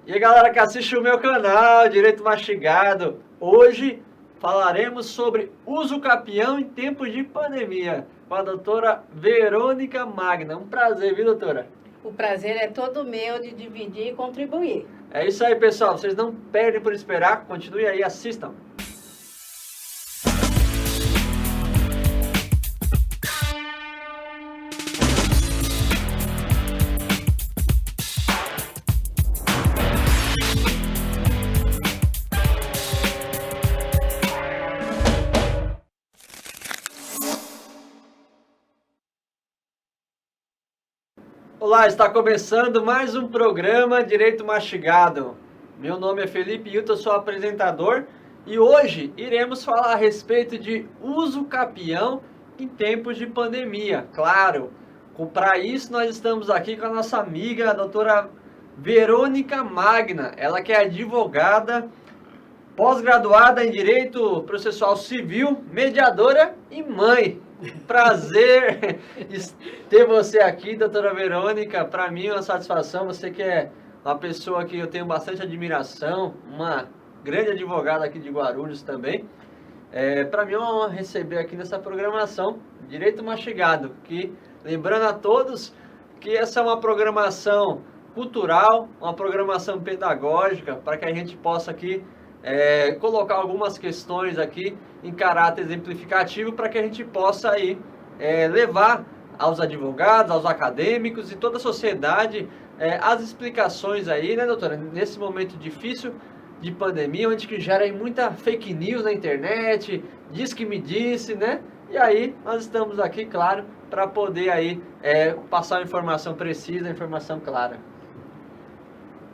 E aí, galera que assiste o meu canal, Direito Mastigado. Hoje falaremos sobre uso capião em tempos de pandemia com a doutora Verônica Magna. Um prazer, viu, doutora? O prazer é todo meu de dividir e contribuir. É isso aí, pessoal. Vocês não perdem por esperar. Continue aí, assistam. Olá, está começando mais um programa Direito Mastigado. Meu nome é Felipe Hilton, sou apresentador e hoje iremos falar a respeito de uso capião em tempos de pandemia. Claro, para isso nós estamos aqui com a nossa amiga, a doutora Verônica Magna, ela que é advogada, pós-graduada em Direito Processual Civil, mediadora e mãe. Prazer ter você aqui, doutora Verônica. Para mim é uma satisfação. Você que é uma pessoa que eu tenho bastante admiração, uma grande advogada aqui de Guarulhos também. Para mim é uma honra receber aqui nessa programação Direito Mastigado, que lembrando a todos que essa é uma programação cultural, uma programação pedagógica, para que a gente possa aqui colocar algumas questões aqui em caráter exemplificativo para que a gente possa aí levar aos advogados, aos acadêmicos e toda a sociedade as explicações aí, né, doutora? Nesse momento difícil de pandemia, onde que gera aí muita fake news na internet, diz que me disse, né? E aí nós estamos aqui, claro, para poder aí passar uma informação precisa, informação clara.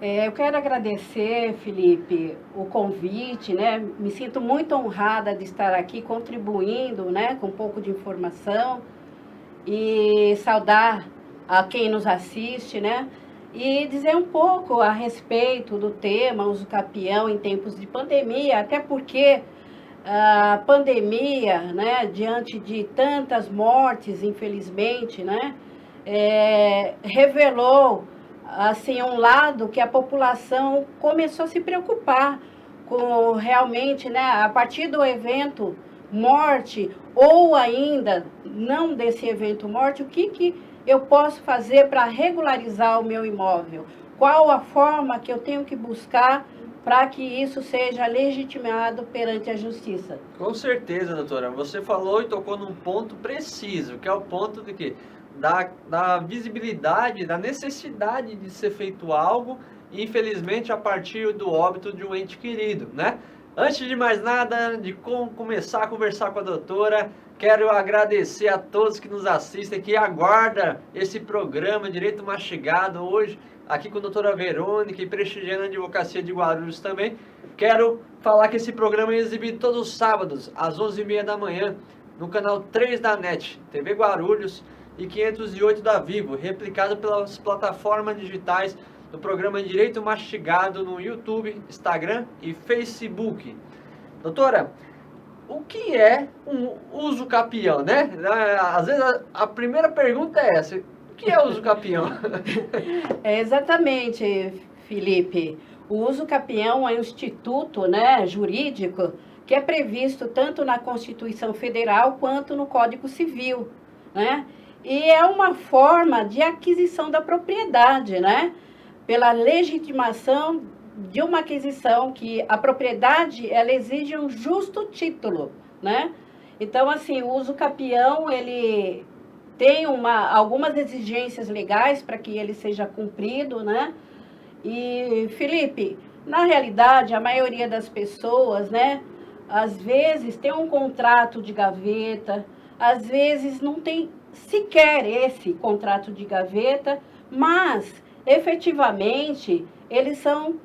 Eu quero agradecer, Felipe, o convite, né? Me sinto muito honrada de estar aqui contribuindo, né, com um pouco de informação e saudar a quem nos assiste, né? E dizer um pouco a respeito do tema uso capião em tempos de pandemia, até porque a pandemia, né, diante de tantas mortes, infelizmente, né, revelou assim, um lado que a população começou a se preocupar com realmente, né, a partir do evento morte, ou ainda não desse evento morte, o que eu posso fazer para regularizar o meu imóvel? Qual a forma que eu tenho que buscar para que isso seja legitimado perante a justiça? Com certeza, doutora. Você falou e tocou num ponto preciso, que é o ponto de que da visibilidade, da necessidade de ser feito algo, infelizmente a partir do óbito de um ente querido, né? Antes de mais nada, de começar a conversar com a doutora, quero agradecer a todos que nos assistem, que aguardam esse programa Direito Mastigado hoje, aqui com a doutora Verônica e prestigiando a advocacia de Guarulhos também. Quero falar que esse programa é exibido todos os sábados, às 11h30 da manhã, no canal 3 da NET, TV Guarulhos, e 508 da Vivo, replicado pelas plataformas digitais do programa Direito Mastigado no YouTube, Instagram e Facebook. Doutora, o que é um uso capião, né? Às vezes a primeira pergunta é essa: o que é uso capião? Exatamente, Felipe. O uso capião é um instituto, né, jurídico que é previsto tanto na Constituição Federal quanto no Código Civil, né? E é uma forma de aquisição da propriedade, né? Pela legitimação de uma aquisição que a propriedade, ela exige um justo título, né? Então, assim, o uso capião, ele tem algumas exigências legais para que ele seja cumprido, né? E, Felipe, na realidade, a maioria das pessoas, né? Às vezes tem um contrato de gaveta, às vezes não tem sequer esse contrato de gaveta, mas efetivamente eles são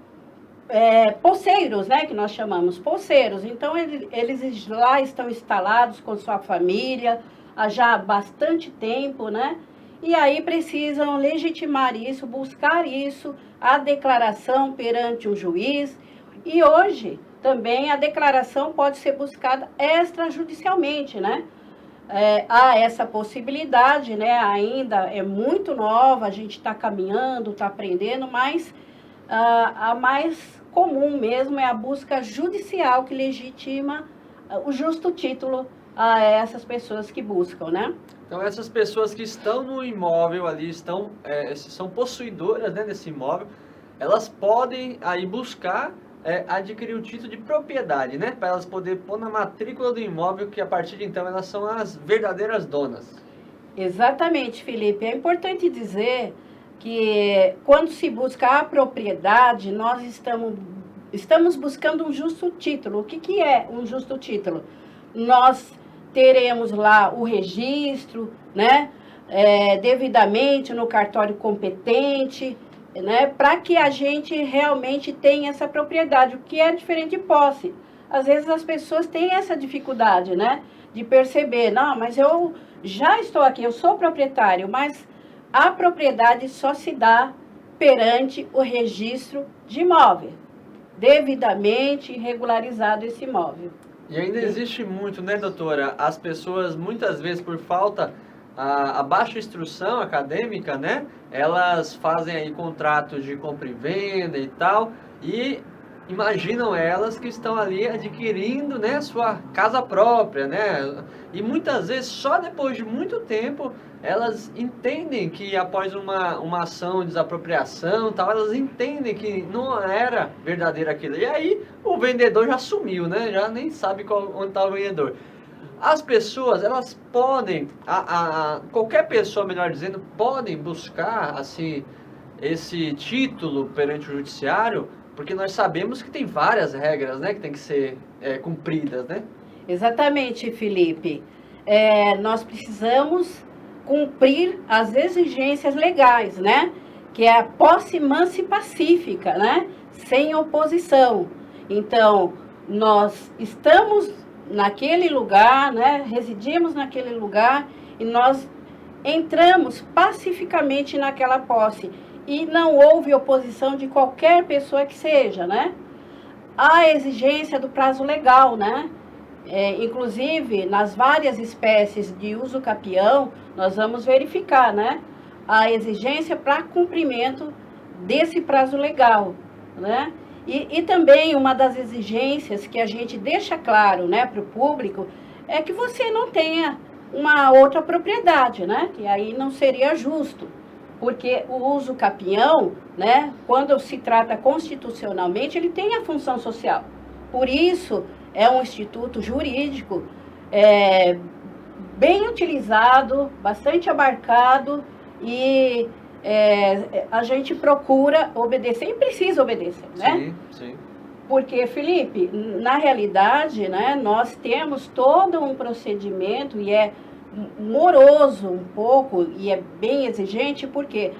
poceiros, né, que nós chamamos poceiros. Então eles lá estão instalados com sua família há já bastante tempo, né? E aí precisam legitimar isso, buscar isso, a declaração perante um juiz. E hoje também a declaração pode ser buscada extrajudicialmente, né? Há essa possibilidade, né? Ainda é muito nova, a gente está caminhando, está aprendendo, mas a mais comum mesmo é a busca judicial que legitima o justo título a essas pessoas que buscam, né? Então essas pessoas que estão no imóvel ali, são possuidoras, né, desse imóvel, elas podem aí buscar adquirir o título de propriedade, né? Para elas poderem pôr na matrícula do imóvel, que a partir de então elas são as verdadeiras donas. Exatamente, Felipe. É importante dizer que quando se busca a propriedade, nós estamos buscando um justo título. O que é um justo título? Nós teremos lá o registro, né, devidamente no cartório competente, né, para que a gente realmente tenha essa propriedade, o que é diferente de posse. Às vezes as pessoas têm essa dificuldade, né, de perceber, não, mas eu já estou aqui, eu sou proprietário, mas a propriedade só se dá perante o registro de imóvel, devidamente regularizado esse imóvel. E ainda existe muito, né, doutora? As pessoas, muitas vezes, por falta, a baixa instrução acadêmica, né? Elas fazem aí contratos de compra e venda e tal, e imaginam elas que estão ali adquirindo, né, sua casa própria, né? E muitas vezes, só depois de muito tempo, elas entendem que após uma ação de desapropriação e tal, elas entendem que não era verdadeiro aquilo. E aí o vendedor já sumiu, né? Já nem sabe onde está o vendedor. As pessoas, elas podem, qualquer pessoa, melhor dizendo, podem buscar, assim, esse título perante o judiciário, porque nós sabemos que tem várias regras, né, que tem que ser cumpridas, né? Exatamente, Felipe. Nós precisamos cumprir as exigências legais, né? Que é a posse mansa e pacífica, né? Sem oposição. Então, nós estamos naquele lugar, né? Residimos naquele lugar e nós entramos pacificamente naquela posse e não houve oposição de qualquer pessoa que seja, né? A exigência do prazo legal, né? Inclusive, nas várias espécies de uso capião, nós vamos verificar, né? A exigência para cumprimento desse prazo legal, né? E também uma das exigências que a gente deixa claro, né, para o público é que você não tenha uma outra propriedade, né? Que aí não seria justo, porque o uso capião, né, quando se trata constitucionalmente, ele tem a função social. Por isso, é um instituto jurídico bem utilizado, bastante abarcado e a gente procura obedecer e precisa obedecer, né? Sim, sim. Porque, Felipe, na realidade, né, nós temos todo um procedimento e é moroso um pouco e é bem exigente, porque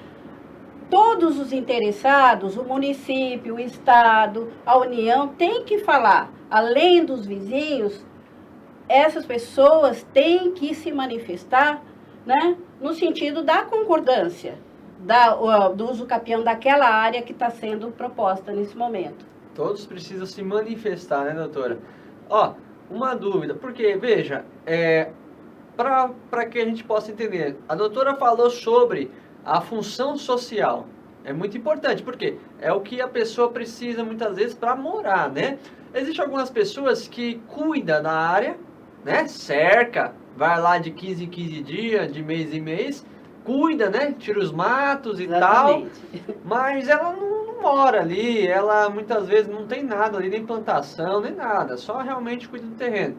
todos os interessados, o município, o estado, a União, tem que falar, além dos vizinhos, essas pessoas têm que se manifestar, né, no sentido da concordância, do uso capião daquela área que está sendo proposta nesse momento. Todos precisam se manifestar, né, doutora? Ó, uma dúvida, porque, veja, para que a gente possa entender, a doutora falou sobre a função social. É muito importante, porque é o que a pessoa precisa muitas vezes para morar, né? Existem algumas pessoas que cuidam da área, né? Cerca, vai lá de 15 em 15 dias, de mês em mês, cuida, né? Tira os matos e Exatamente. tal, mas ela não mora ali, ela muitas vezes não tem nada ali, nem plantação, nem nada, só realmente cuida do terreno.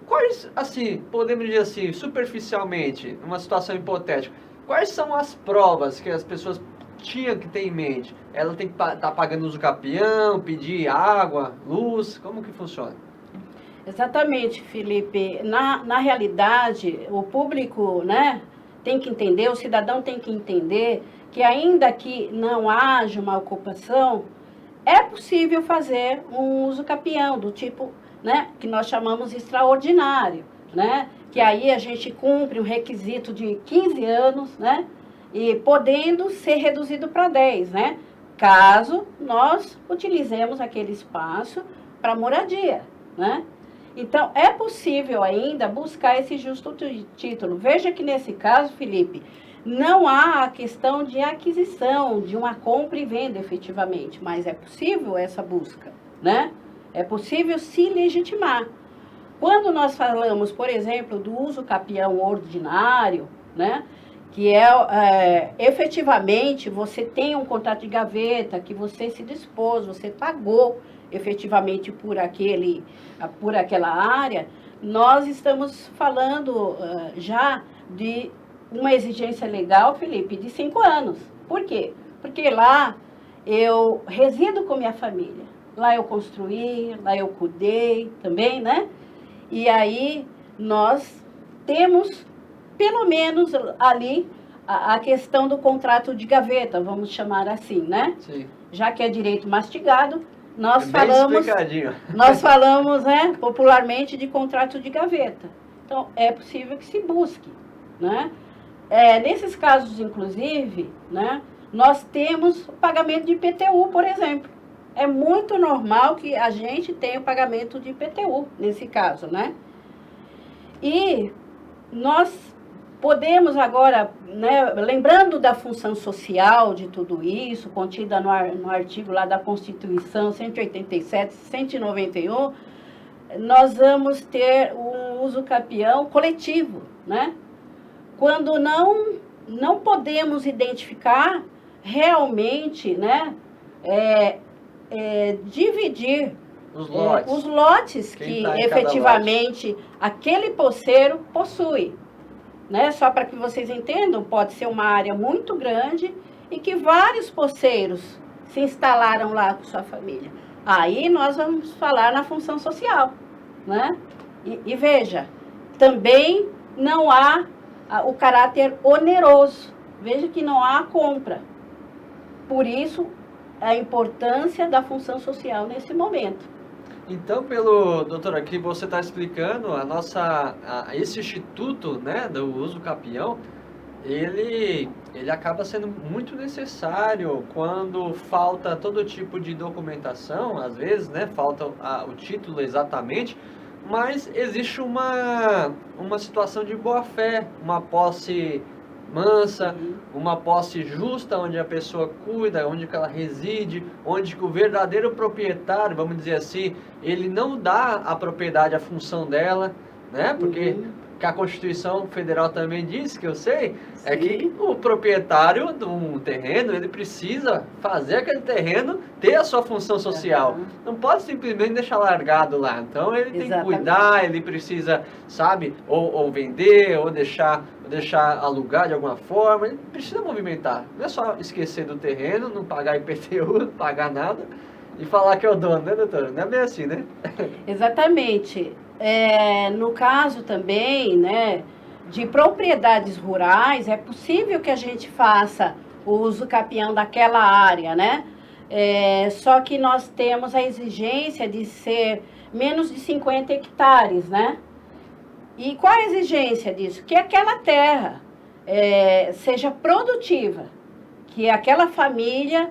Quais, assim, podemos dizer assim, superficialmente, numa situação hipotética, quais são as provas que as pessoas tinham que ter em mente? Ela tem que estar pagando uso capião, pedir água, luz, como que funciona? Exatamente, Felipe. Na realidade, o público, né, tem que entender, o cidadão tem que entender que ainda que não haja uma ocupação, é possível fazer um uso capião do tipo, né, que nós chamamos extraordinário, né, que aí a gente cumpre um requisito de 15 anos, né, e podendo ser reduzido para 10, né, caso nós utilizemos aquele espaço para moradia, né. Então, é possível ainda buscar esse justo título. Veja que nesse caso, Felipe, não há a questão de aquisição, de uma compra e venda efetivamente, mas é possível essa busca, né? É possível se legitimar. Quando nós falamos, por exemplo, do uso capião ordinário, né? Que efetivamente você tem um contrato de gaveta, que você se dispôs, você pagou efetivamente por aquela área, nós estamos falando já de uma exigência legal, Felipe, de 5 anos. Por quê? Porque lá eu resido com minha família. Lá eu construí, lá eu cuidei também, né? E aí nós temos, pelo menos ali, a questão do contrato de gaveta, vamos chamar assim, né? Sim. Já que é direito mastigado, nós explicadinho. Nós falamos, né, popularmente de contrato de gaveta. Então, é possível que se busque, né? Nesses casos, inclusive, né, nós temos o pagamento de IPTU, por exemplo. É muito normal que a gente tenha o pagamento de IPTU, nesse caso, né? E nós podemos agora, né, lembrando da função social de tudo isso, contida no artigo lá da Constituição 187, 191, nós vamos ter um uso capião coletivo, né? Quando não podemos identificar realmente, né, dividir os lotes que efetivamente aquele poceiro possui. Né? Só para que vocês entendam, pode ser uma área muito grande e que vários poceiros se instalaram lá com sua família. Aí nós vamos falar na função social, né? E veja, também não há o caráter oneroso. Veja que não há compra. Por isso, a importância da função social nesse momento. Então, doutor, aqui você está explicando esse instituto, né, do uso capião, ele acaba sendo muito necessário quando falta todo tipo de documentação, às vezes, né, falta o título exatamente, mas existe uma situação de boa-fé, uma posse mansa, uma posse justa, onde a pessoa cuida, onde ela reside, onde o verdadeiro proprietário, vamos dizer assim, ele não dá a propriedade à função dela, né? Porque que a Constituição Federal também diz, que eu sei, sim, é que o proprietário de um terreno, ele precisa fazer aquele terreno ter a sua função social. Não pode simplesmente deixar largado lá. Então, ele tem que cuidar, ele precisa, sabe, ou vender, ou deixar alugar de alguma forma. Ele precisa movimentar. Não é só esquecer do terreno, não pagar IPTU, não pagar nada e falar que é o dono, né, doutora? Não é bem assim, né? Exatamente. No caso também, né, de propriedades rurais, é possível que a gente faça o uso capião daquela área, né? Só que nós temos a exigência de ser menos de 50 hectares, né? E qual a exigência disso? Que aquela terra seja produtiva, que aquela família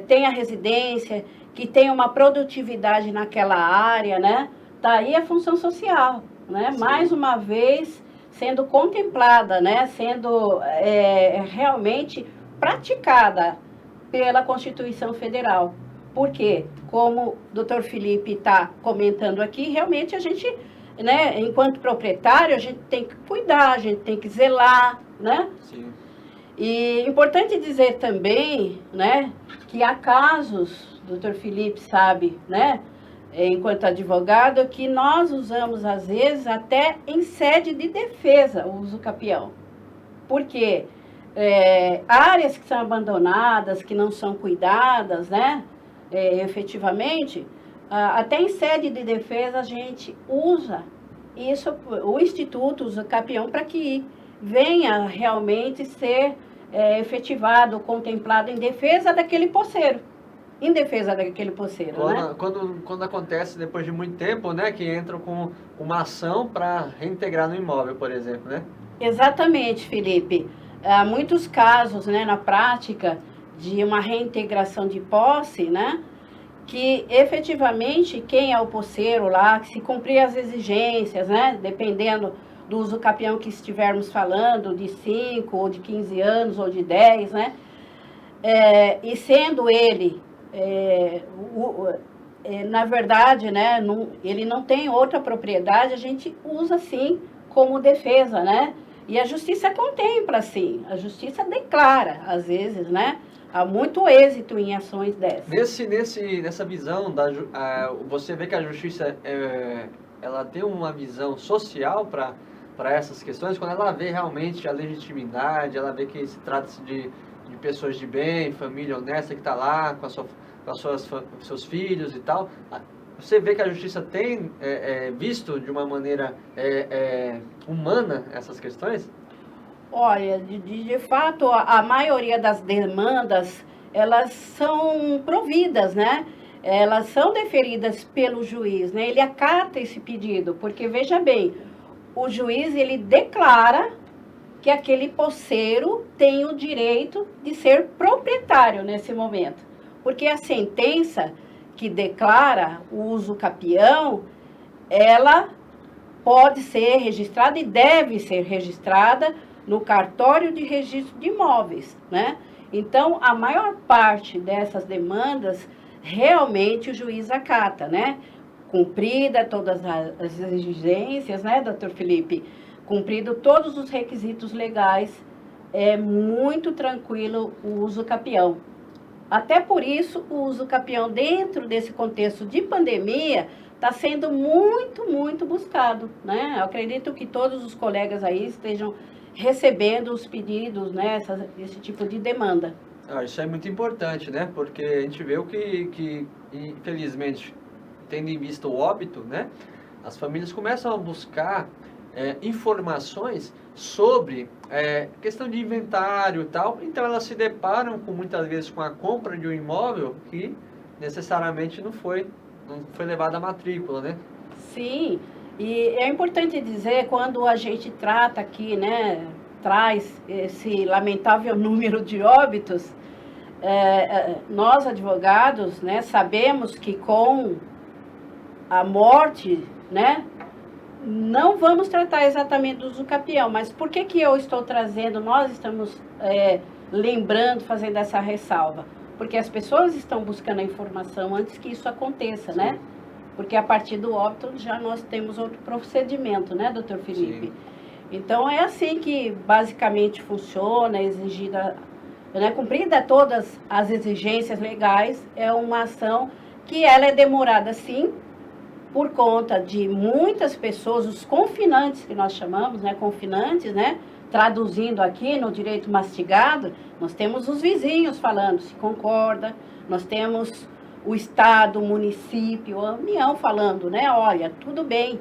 tenha residência, que tenha uma produtividade naquela área, né? Daí a função social, né? Sim. Mais uma vez sendo contemplada, né? Sendo realmente praticada pela Constituição Federal. Por quê? Como o doutor Felipe está comentando aqui, realmente a gente, né, enquanto proprietário, a gente tem que cuidar, a gente tem que zelar, né? Sim. E importante dizer também, né, que há casos, o doutor Felipe sabe, né, enquanto advogado, que nós usamos, às vezes, até em sede de defesa, o uso capião. Por quê? Áreas que são abandonadas, que não são cuidadas, né, efetivamente, até em sede de defesa a gente usa isso, o Instituto usa capião para que venha realmente ser efetivado, contemplado em defesa daquele poceiro. Em defesa daquele poceiro, né? Quando acontece depois de muito tempo, né, que entram com uma ação para reintegrar no imóvel, por exemplo, né? Exatamente, Felipe. Há muitos casos, né, na prática, de uma reintegração de posse, né, que efetivamente quem é o poceiro lá, que se cumprir as exigências, né, dependendo do uso capião que estivermos falando, de 5 ou de 15 anos ou de 10, né? E sendo ele, na verdade, né, ele não tem outra propriedade, a gente usa sim como defesa, né? E a justiça contempla, sim, a justiça declara, às vezes, né? Há muito êxito em ações dessas. Nessa visão, você vê que a justiça ela tem uma visão social para essas questões, quando ela vê realmente a legitimidade, ela vê que se trata de pessoas de bem, família honesta que está lá com seus filhos e tal. Você vê que a justiça tem visto de uma maneira humana essas questões? Olha, de fato, a maioria das demandas, elas são providas, né? Elas são deferidas pelo juiz, né? Ele acata esse pedido, porque, veja bem, o juiz, ele declara que aquele posseiro tem o direito de ser proprietário nesse momento. Porque a sentença que declara o uso capião, ela pode ser registrada e deve ser registrada no cartório de registro de imóveis, né? Então, a maior parte dessas demandas, realmente o juiz acata, né? Cumprida todas as exigências, né, doutor Felipe? Cumprido todos os requisitos legais, é muito tranquilo o uso capião. Até por isso, o uso capião dentro desse contexto de pandemia está sendo muito, muito buscado, né? Eu acredito que todos os colegas aí estejam recebendo os pedidos, né? Esse tipo de demanda. Isso é muito importante, né? Porque a gente vê que infelizmente, tendo em vista o óbito, né? As famílias começam a buscar informações sobre questão de inventário e tal, então elas se deparam muitas vezes com a compra de um imóvel que necessariamente não foi levado à matrícula, né? Sim, e é importante dizer, quando a gente trata aqui, né, traz esse lamentável número de óbitos, nós advogados, né, sabemos que com a morte, né, não vamos tratar exatamente do uso capião, mas por que eu estou trazendo, nós estamos lembrando, fazendo essa ressalva? Porque as pessoas estão buscando a informação antes que isso aconteça, Sim. né? Porque a partir do óbito já nós temos outro procedimento, né, doutor Felipe? Sim. Então é assim que basicamente funciona, exigida, né, cumprida todas as exigências legais, é uma ação que ela é demorada sim, por conta de muitas pessoas, os confinantes que nós chamamos, né, confinantes, né, traduzindo aqui no direito mastigado, nós temos os vizinhos falando se concorda, nós temos o Estado, o município, a União falando, né, olha, tudo bem.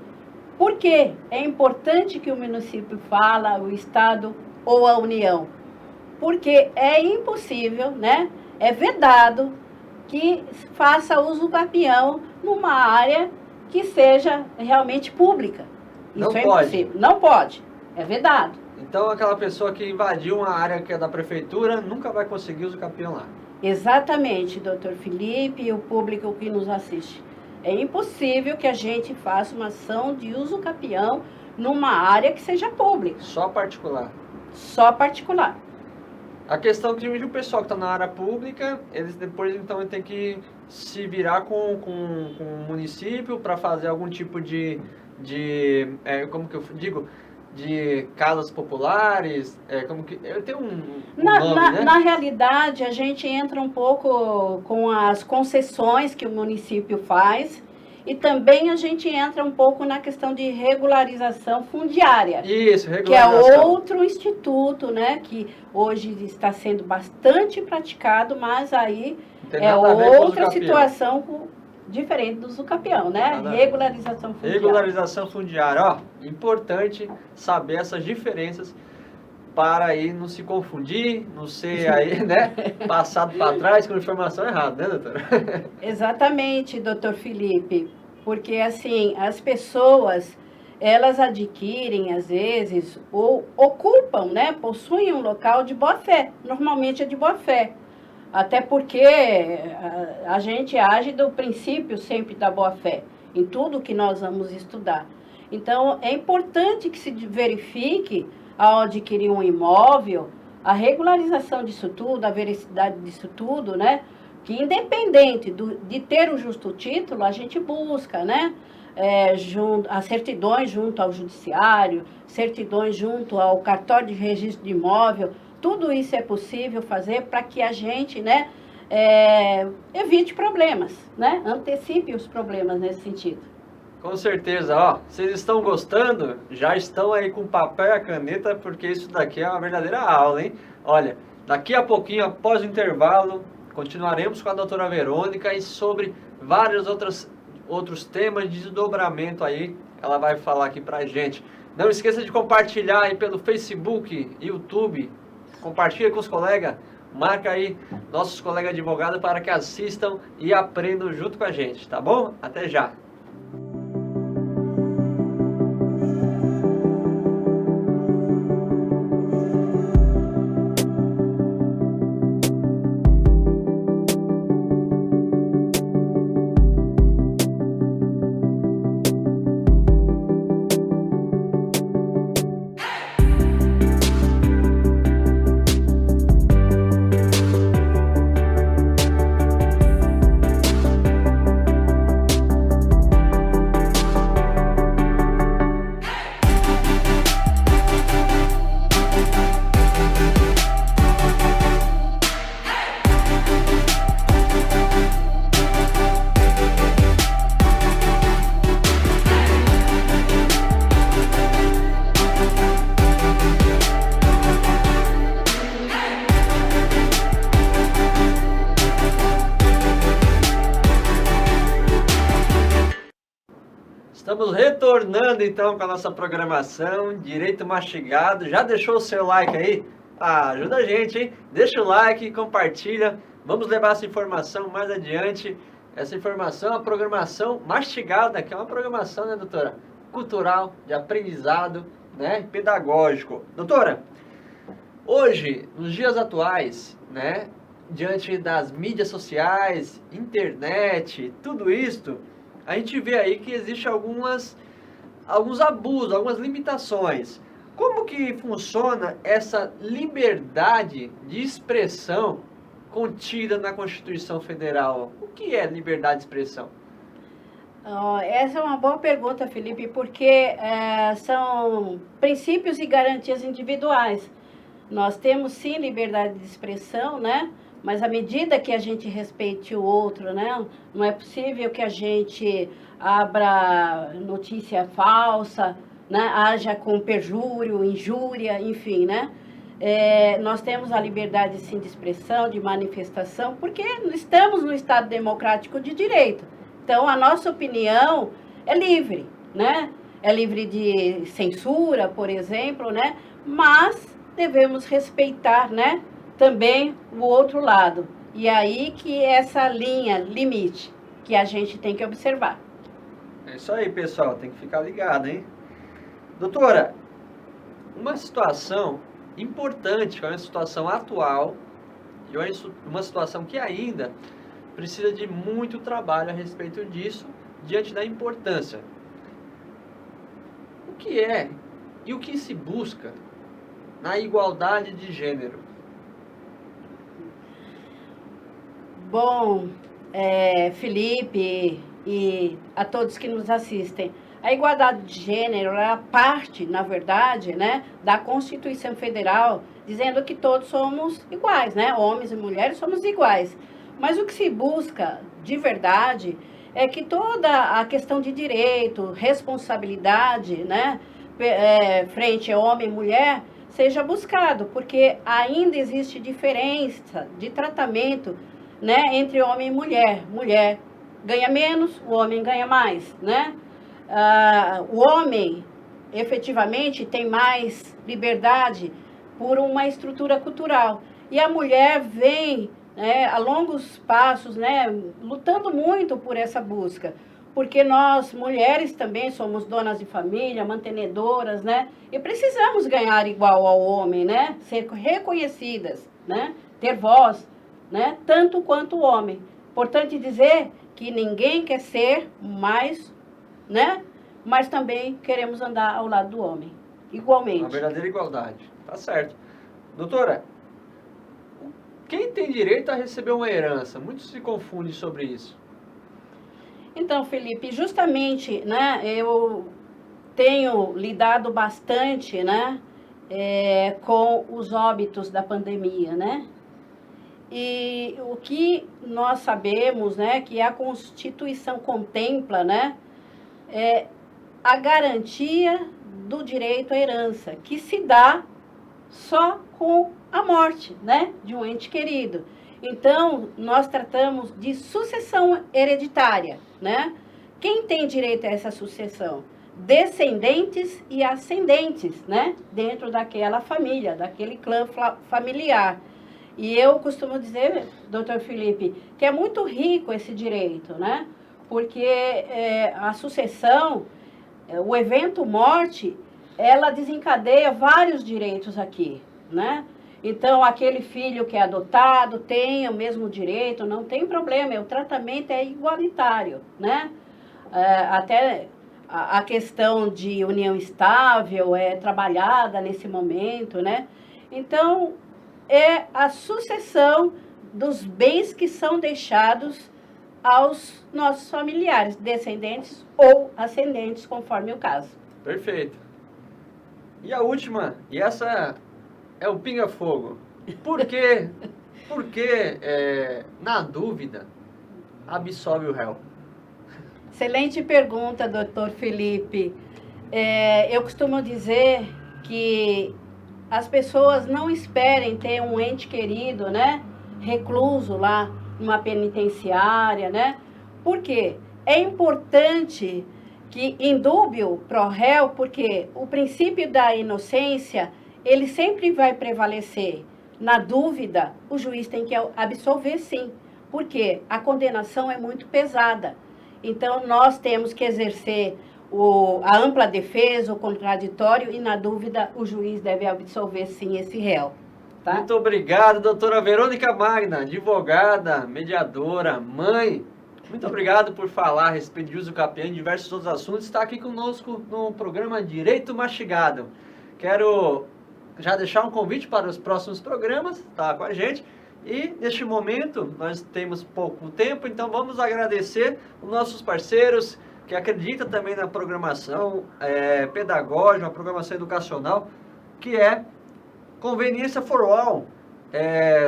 Por quê? É importante que o município fala, o Estado ou a União, porque é impossível, né, é vedado que faça uso capião numa área que seja realmente pública. Isso Não é pode. impossível. Não pode. É vedado. Então aquela pessoa que invadiu uma área que é da prefeitura nunca vai conseguir uso capião lá. Exatamente, doutor Felipe e o público que nos assiste. É impossível que a gente faça uma ação de uso capião numa área que seja pública. Só particular. Só particular. A questão que o pessoal que está na área pública, eles depois então têm que se virar com o município para fazer algum tipo como que eu digo, de casas populares, como que eu tenho nome, né? Na realidade, a gente entra um pouco com as concessões que o município faz e também a gente entra um pouco na questão de regularização fundiária. Isso, que é regularização. outro instituto, né, que hoje está sendo bastante praticado, mas aí Não tem é nada a ver com o uso outra capião. situação diferente do uso capião, né? Nada a ver. Regularização fundiária. Regularização fundiária, ó, importante saber essas diferenças para aí não se confundir, não ser aí, né, passado para trás com informação errada, né, doutora? Exatamente, doutor Felipe, porque assim, as pessoas, elas adquirem às vezes, ou ocupam, né, possuem um local de boa-fé, normalmente é de boa-fé, até porque a gente age do princípio sempre da boa-fé, em tudo que nós vamos estudar. Então, é importante que se verifique, ao adquirir um imóvel, a regularização disso tudo, a veracidade disso tudo, né? Que independente de ter o justo título, a gente busca, né? As certidões junto ao judiciário, certidões junto ao cartório de registro de imóvel, tudo isso é possível fazer para que a gente, né, evite problemas, né? Antecipe os problemas nesse sentido. Com certeza, ó, vocês estão gostando? Já estão aí com papel e a caneta, porque isso daqui é uma verdadeira aula, hein? Olha, daqui a pouquinho, após o intervalo, continuaremos com a doutora Verônica e sobre vários outros temas de desdobramento aí, ela vai falar aqui pra gente. Não esqueça de compartilhar aí pelo Facebook, YouTube, compartilha com os colegas, marca aí nossos colegas advogados para que assistam e aprendam junto com a gente, tá bom? Até já! Estamos retornando então com a nossa programação Direito Mastigado. Já deixou o seu like aí? Ah, ajuda a gente, hein? Deixa o like, compartilha. Vamos levar essa informação mais adiante. Essa informação é uma programação mastigada, que é uma programação, né, doutora? Cultural, de aprendizado, né? Pedagógico. Doutora, hoje, nos dias atuais, né? Diante das mídias sociais, internet, tudo isso, a gente vê aí que existe alguns abusos, algumas limitações. Como que funciona essa liberdade de expressão contida na Constituição Federal? O que é liberdade de expressão? Essa é uma boa pergunta, Felipe, porque são princípios e garantias individuais. Nós temos sim liberdade de expressão, né? Mas à medida que a gente respeite o outro, né? Não é possível que a gente abra notícia falsa, né? Haja com perjúrio, injúria, enfim, né? Nós temos a liberdade, sim, de expressão, de manifestação, porque estamos no Estado Democrático de Direito. Então, a nossa opinião é livre, né? É livre de censura, por exemplo, né? Mas devemos respeitar, né? Também o outro lado. E aí que essa linha, limite, que a gente tem que observar. É isso aí, pessoal. Tem que ficar ligado, hein? Doutora, uma situação importante, uma situação atual, e uma situação que ainda precisa de muito trabalho a respeito disso, diante da importância. O que é e o que se busca na igualdade de gênero? Bom, Felipe e a todos que nos assistem, a igualdade de gênero é a parte, na verdade, né, da Constituição Federal, dizendo que todos somos iguais, né? Homens e mulheres somos iguais. Mas o que se busca, de verdade, é que toda a questão de direito, responsabilidade, né, frente a homem e mulher, seja buscado, porque ainda existe diferença de tratamento, né, entre homem e mulher. Mulher ganha menos, o homem ganha mais, né? O homem, efetivamente, tem mais liberdade por uma estrutura cultural. E a mulher vem, né, a longos passos, né, lutando muito por essa busca. Porque nós, mulheres, também somos donas de família, mantenedoras, né? E precisamos ganhar igual ao homem, né? Ser reconhecidas, né? Ter voz, né? Tanto quanto o homem. Importante dizer que ninguém quer ser mais, né? mas também queremos andar ao lado do homem, igualmente. Uma verdadeira igualdade. Tá certo. Doutora, quem tem direito a receber uma herança? Muitos se confundem sobre isso. Então, Felipe, justamente, né, eu tenho lidado bastante, né, com os óbitos da pandemia, né? E o que nós sabemos, né, que a Constituição contempla, né, é a garantia do direito à herança, que se dá só com a morte, né, de um ente querido. Então, nós tratamos de sucessão hereditária, né? Quem tem direito a essa sucessão? Descendentes e ascendentes, né? Dentro daquela família, daquele clã familiar. E eu costumo dizer, doutor Felipe, que é muito rico esse direito, né? Porque a sucessão, o evento morte, ela desencadeia vários direitos aqui, né? Então, aquele filho que é adotado tem o mesmo direito, não tem problema, o tratamento é igualitário, né? Até a questão de união estável é trabalhada nesse momento, né? Então, é a sucessão dos bens que são deixados aos nossos familiares, descendentes ou ascendentes, conforme o caso. Perfeito. E a última, e essa é o pinga-fogo. Por que, na dúvida, absolve o réu? Excelente pergunta, doutor Felipe. Eu costumo dizer que as pessoas não esperem ter um ente querido, né, recluso lá numa penitenciária, né? Por quê? É importante que indúbio pro réu, porque o princípio da inocência, ele sempre vai prevalecer. Na dúvida, o juiz tem que absolver sim, porque a condenação é muito pesada. Então, nós temos que exercer a ampla defesa, o contraditório, e na dúvida, o juiz deve absolver sim esse réu. Tá? Muito obrigado, doutora Verônica Magna, advogada, mediadora, mãe. Muito obrigado por falar a respeito de uso capião e diversos outros assuntos. Está aqui conosco no programa Direito Mastigado. Quero já deixar um convite para os próximos programas, tá com a gente. E neste momento, nós temos pouco tempo, então vamos agradecer os nossos parceiros que acreditam também na programação pedagógica, uma programação educacional, que é Conveniência for All,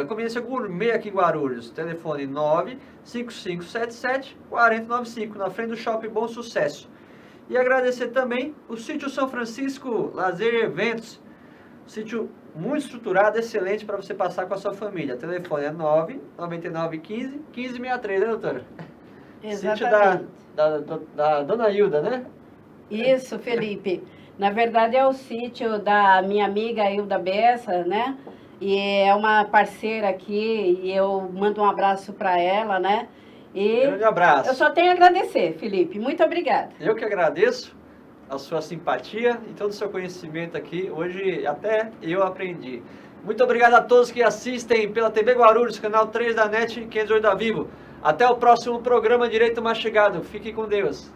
Conveniência Gourmet aqui em Guarulhos. Telefone 95577-4095, na frente do Shopping Bom Sucesso. E agradecer também o Sítio São Francisco Lazer e Eventos, sítio muito estruturado, excelente para você passar com a sua família. O telefone é 99915-1563, né, doutora? Exatamente. Sítio da dona Hilda, né? Isso, Felipe. Na verdade, é o sítio da minha amiga Hilda Bessa, né? E é uma parceira aqui, e eu mando um abraço para ela, né? E grande abraço. Eu só tenho a agradecer, Felipe. Muito obrigada. Eu que agradeço a sua simpatia e todo o seu conhecimento aqui. Hoje até eu aprendi. Muito obrigado a todos que assistem pela TV Guarulhos, canal 3 da NET 508 da Vivo. Até o próximo programa Direito Mastigado. Fique com Deus.